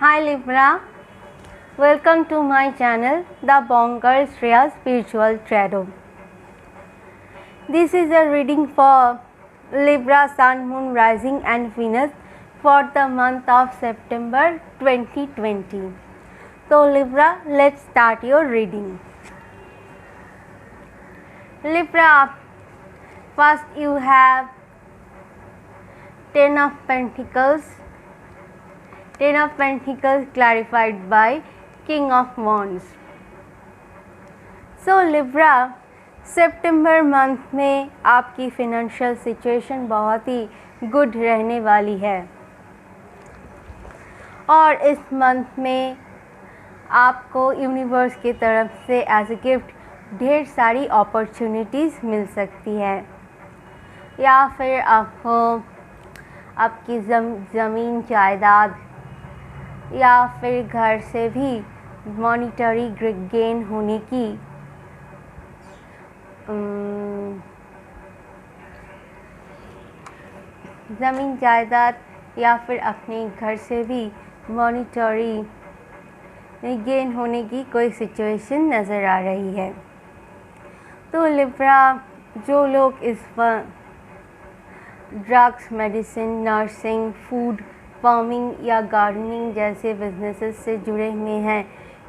Hi Libra, welcome to my channel The Bongar Shreya Spiritual Tarot. This is a reading for Libra Sun, Moon, Rising and Venus for the month of September 2020. So Libra, let's start your reading. Libra, first you have Ten of Pentacles. Ten of Pentacles clarified by King of Wands. So Libra, September month में आपकी financial situation बहुत ही good रहने वाली है और इस month में आपको यूनिवर्स की तरफ से एज ए गिफ्ट ढेर सारी अपॉर्चुनिटीज़ मिल सकती है या फिर आपको आपकी ज़मीन जायदाद या फिर घर से भी मॉनिटरी गेन होने की ज़मीन जायदाद या फिर अपने घर से भी मॉनिटरी गेन होने की कोई सिचुएशन नज़र आ रही है। तो लिब्रा, जो लोग इस drugs, medicine, nursing, food, farming या गार्डनिंग जैसे बिजनेसेस से जुड़े हुए हैं,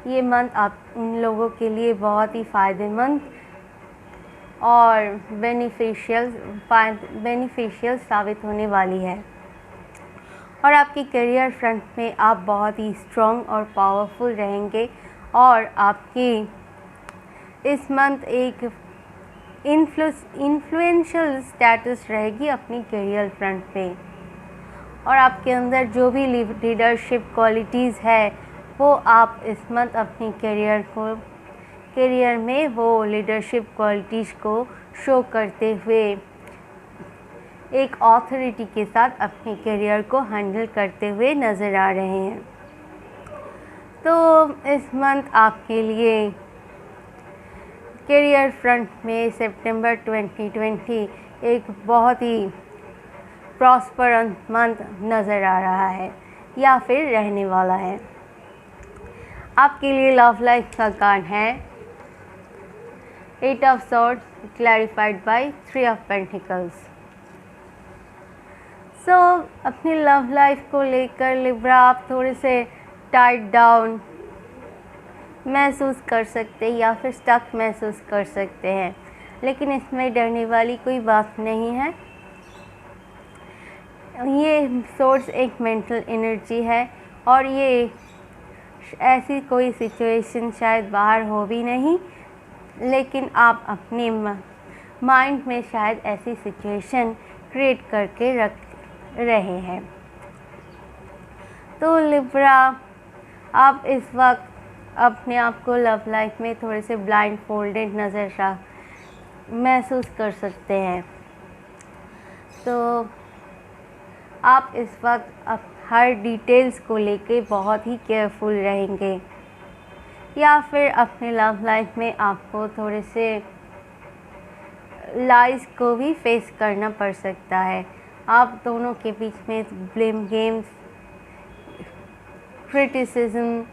ये मंथ आप उन लोगों के लिए बहुत ही फ़ायदेमंद और बेनिफिशियल साबित होने वाली है और आपके करियर फ्रंट में आप बहुत ही स्ट्रॉन्ग और पावरफुल रहेंगे और आपकी इस मंथ एक इन्फ्लुएंशियल स्टेटस रहेगी अपनी करियर फ्रंट पे और आपके अंदर जो भी लीडरशिप क्वालिटीज़ है वो आप इस मंथ अपनी करियर में वो लीडरशिप क्वालिटीज़ को शो करते हुए एक ऑथोरिटी के साथ अपने करियर को हैंडल करते हुए नज़र आ रहे हैं। तो इस मंथ आपके लिए करियर फ्रंट में सितंबर 2020 एक बहुत ही प्रॉस्परस मंथ नज़र आ रहा है या फिर रहने वाला है। आपके लिए लव लाइफ का कार्ड है eight of swords clarified by three of pentacles. So अपनी लव लाइफ को लेकर लिब्रा आप थोड़े से टाइट डाउन महसूस कर सकते हैं या फिर स्टक महसूस कर सकते हैं, लेकिन इसमें डरने वाली कोई बात नहीं है। ये सोर्स एक मेंटल एनर्जी है और ये ऐसी कोई सिचुएशन शायद बाहर हो भी नहीं, लेकिन आप अपने माइंड में शायद ऐसी सिचुएशन क्रिएट करके रख रहे हैं। तो लिब्रा, आप इस वक्त अपने आप को लव लाइफ में थोड़े से ब्लाइंड फोल्डेड नज़र महसूस कर सकते हैं। तो आप इस वक्त हर डिटेल्स को लेके बहुत ही केयरफुल रहेंगे या फिर अपने लव लाइफ में आपको थोड़े से लाइज को भी फेस करना पड़ सकता है। आप दोनों के बीच में ब्लेम गेम्स, क्रिटिसिज्म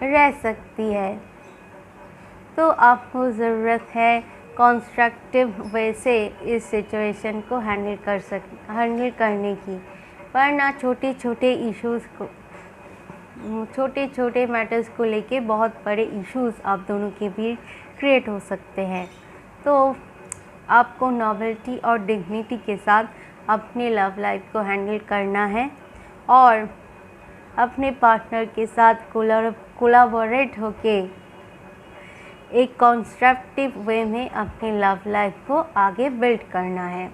रह सकती है। तो आपको ज़रूरत है कंस्ट्रक्टिव वे से इस सिचुएशन को हैंडल करने की, वरना छोटे छोटे मैटर्स को लेके बहुत बड़े इश्यूज़ आप दोनों के बीच क्रिएट हो सकते हैं। तो आपको नॉवेल्टी और डिग्निटी के साथ अपने लव लाइफ को हैंडल करना है और अपने पार्टनर के साथ कोलैबोरेट होके एक कंस्ट्रक्टिव वे में अपने लव लाइफ को आगे बिल्ड करना है।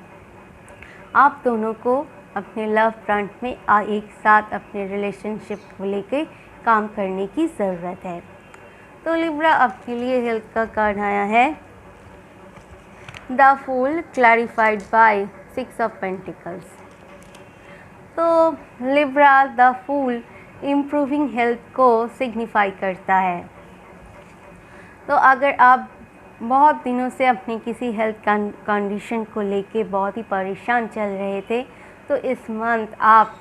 आप दोनों को अपने लव फ्रंट में एक साथ अपने रिलेशनशिप को लेकर काम करने की ज़रूरत है। तो लिब्रा, आपके लिए हेल्थ का कार्ड आया है the fool clarified by six of pentacles. तो Libra, the fool improving health को सिग्निफाई करता है। तो अगर आप बहुत दिनों से अपनी किसी हेल्थ कंडीशन को लेके बहुत ही परेशान चल रहे थे, तो इस मंथ आप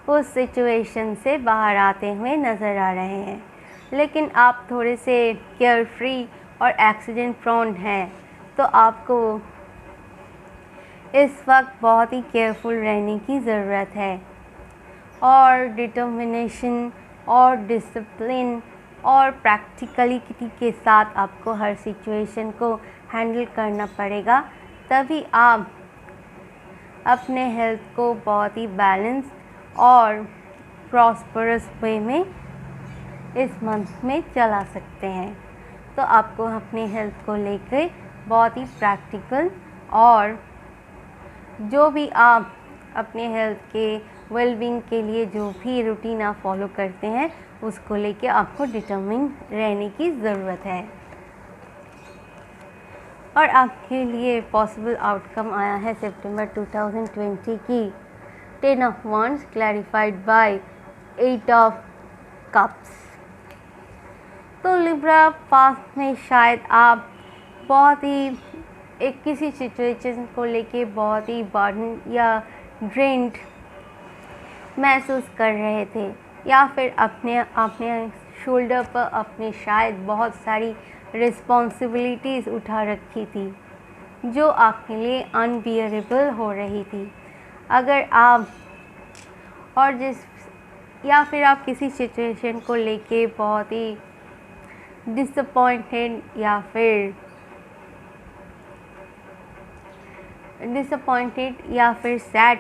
उस सिचुएशन से बाहर आते हुए नज़र आ रहे हैं। लेकिन आप थोड़े से केयर फ्री और एक्सीडेंट प्रोन हैं, तो आपको इस वक्त बहुत ही केयरफुल रहने की ज़रूरत है और डिटर्मिनेशन और डिसिप्लिन और प्रैक्टिकलिटी के साथ आपको हर सिचुएशन को हैंडल करना पड़ेगा। तभी आप अपने हेल्थ को बहुत ही बैलेंस और प्रॉस्परस वे में इस मंथ में चला सकते हैं। तो आपको अपने हेल्थ को लेकर बहुत ही प्रैक्टिकल और जो भी आप अपने हेल्थ के वेलबींग के लिए जो भी रूटीन आप फॉलो करते हैं उसको लेके आपको डिटर्मिन रहने की ज़रूरत है। और आपके लिए पॉसिबल आउटकम आया है सितंबर 2020 की 10 of wands clarified by 8 of cups. तो लिब्रा पास्ट में शायद आप बहुत ही एक किसी सिचुएशन को लेके बहुत ही बर्डन या ड्रेन्ड महसूस कर रहे थे, या फिर अपने शोल्डर पर अपने शायद बहुत सारी रिस्पॉन्सिबिलिटीज़ उठा रखी थी जो आपके लिए अनबियरेबल हो रही थी। अगर आप या फिर आप किसी सिचुएशन को लेके बहुत ही डिसअपॉइंटेड या फिर सैड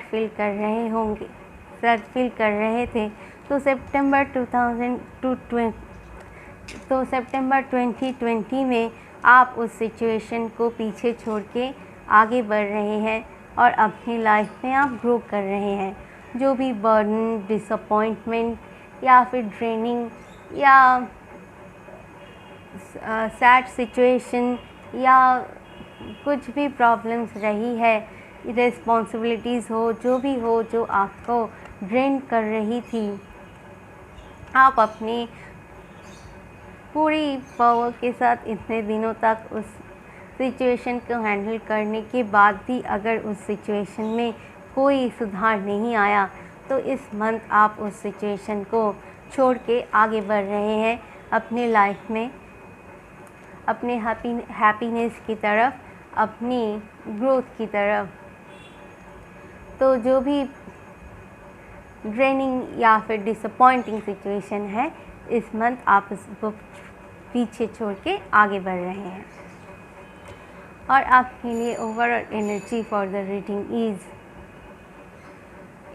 फील कर रहे थे, तो सितंबर 2020 में आप उस सिचुएशन को पीछे छोड़ के आगे बढ़ रहे हैं और अपनी लाइफ में आप ग्रो कर रहे हैं। जो भी बर्डन, डिसअपॉइंटमेंट या फिर ड्रेनिंग या सैड सिचुएशन या कुछ भी प्रॉब्लम्स रही है, रिस्पॉन्सिबिलिटीज़ हो, जो भी हो जो आपको ड्रेन कर रही थी, आप अपनी पूरी पावर के साथ इतने दिनों तक उस सिचुएशन को हैंडल करने के बाद भी अगर उस सिचुएशन में कोई सुधार नहीं आया, तो इस मंथ आप उस सिचुएशन को छोड़ के आगे बढ़ रहे हैं अपने लाइफ में, अपने हैप्पीनेस की तरफ, अपनी ग्रोथ की तरफ। तो जो भी ड्रेनिंग या फिर डिसअपॉइंटिंग सिचुएशन है, इस मंथ आप उसको पीछे छोड़ के आगे बढ़ रहे हैं। और आपके लिए overall energy for the reading is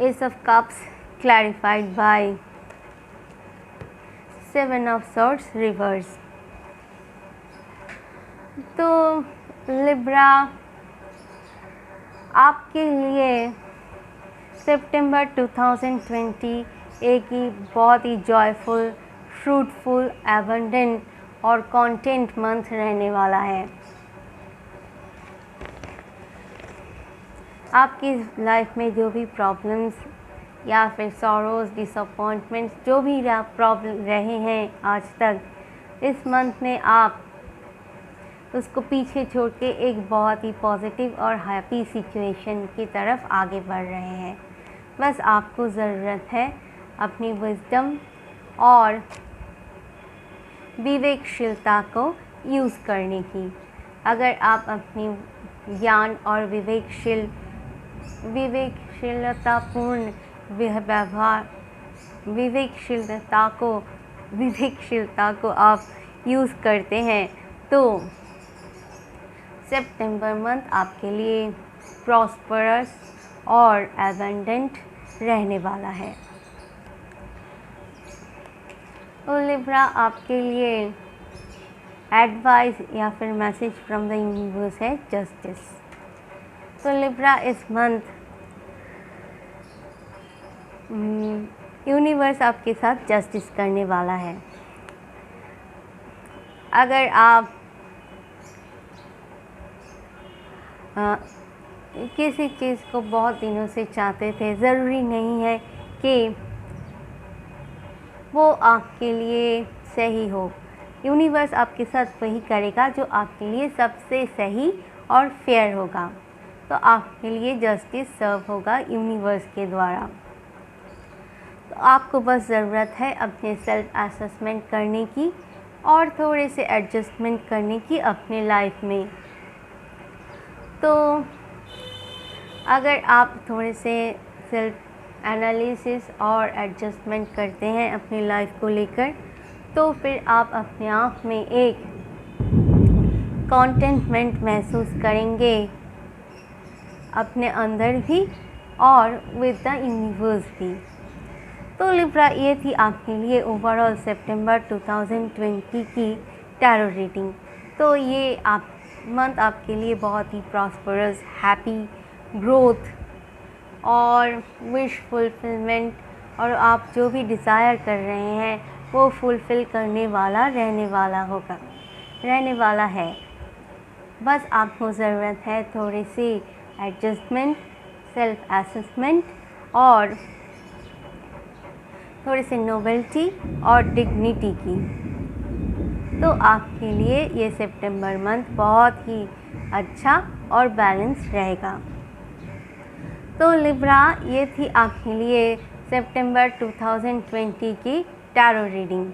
ace of cups clarified by 7 of swords reverse. तो लिब्रा, आपके लिए सितंबर 2020 एक ही बहुत ही जॉयफुल, फ्रूटफुल, एबंडेंट और कंटेंट मंथ रहने वाला है। आपकी लाइफ में जो भी प्रॉब्लम्स या फिर सॉरोज़, डिसअपॉइंटमेंट्स जो भी प्रॉब्लम रहे हैं आज तक, इस मंथ में आप उसको पीछे छोड़ के एक बहुत ही पॉजिटिव और हैप्पी सिचुएशन की तरफ आगे बढ़ रहे हैं। बस आपको ज़रूरत है अपनी विज़डम और विवेकशीलता को यूज़ करने की। अगर आप अपनी ज्ञान और विवेकशीलतापूर्ण व्यवहार, विवेकशीलता को आप यूज़ करते हैं, तो सितंबर मंथ आपके लिए प्रॉस्परस और एबंडेंट रहने वाला है। तो लिब्रा, आपके लिए एडवाइस या फिर मैसेज फ्रॉम द यूनिवर्स है जस्टिस। तो लिब्रा, इस मंथ यूनिवर्स आपके साथ जस्टिस करने वाला है। अगर आप किसी चीज़ को बहुत दिनों से चाहते थे, ज़रूरी नहीं है कि वो आपके लिए सही हो। यूनिवर्स आपके साथ वही करेगा जो आपके लिए सबसे सही और फेयर होगा। तो आपके लिए जस्टिस सर्व होगा यूनिवर्स के द्वारा। आपको बस ज़रूरत है अपने सेल्फ असेसमेंट करने की और थोड़े से एडजस्टमेंट करने की अपने लाइफ में। तो अगर आप थोड़े से सेल्फ एनालिसिस और एडजस्टमेंट करते हैं अपनी लाइफ को लेकर, तो फिर आप अपने आप में एक कंटेंटमेंट महसूस करेंगे अपने अंदर भी और विद द यूनिवर्स भी। तो लिब्रा, ये थी आपके लिए ओवरऑल सितंबर 2020 की टैरो रीडिंग। तो ये मंथ आपके लिए बहुत ही प्रॉस्परस, हैप्पी, ग्रोथ और विश फुलफिलमेंट और आप जो भी डिज़ायर कर रहे हैं वो फुलफ़िल करने वाला रहने वाला है। बस आपको ज़रूरत है थोड़ी सी एडजस्टमेंट, सेल्फ असेसमेंट और थोड़ी सी नोवेल्टी और डिग्निटी की। तो आपके लिए ये सितंबर मंथ बहुत ही अच्छा और बैलेंस रहेगा। तो लिब्रा, ये थी आपके लिए सितंबर 2020 की टैरो रीडिंग।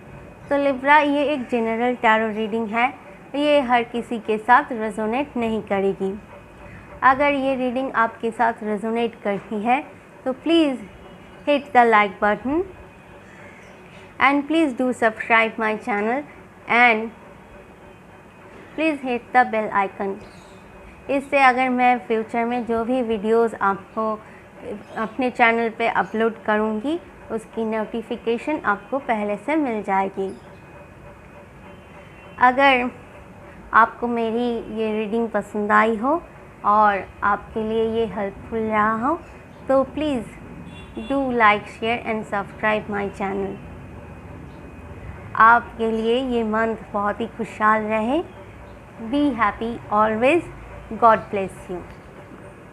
तो लिब्रा, ये एक जनरल टैरो रीडिंग है, ये हर किसी के साथ रेजोनेट नहीं करेगी। अगर ये रीडिंग आपके साथ रेजोनेट करती है तो please hit the like button and please do subscribe my channel and please hit the bell icon. इससे अगर मैं फ्यूचर में जो भी वीडियोस आपको अपने चैनल पे अपलोड करूँगी उसकी नोटिफिकेशन आपको पहले से मिल जाएगी। अगर आपको मेरी ये रीडिंग पसंद आई हो और आपके लिए ये हेल्पफुल रहा हो तो please do like, share and subscribe my channel. आपके लिए ये मंथ बहुत ही खुशहाल रहे। Be happy always. God bless you.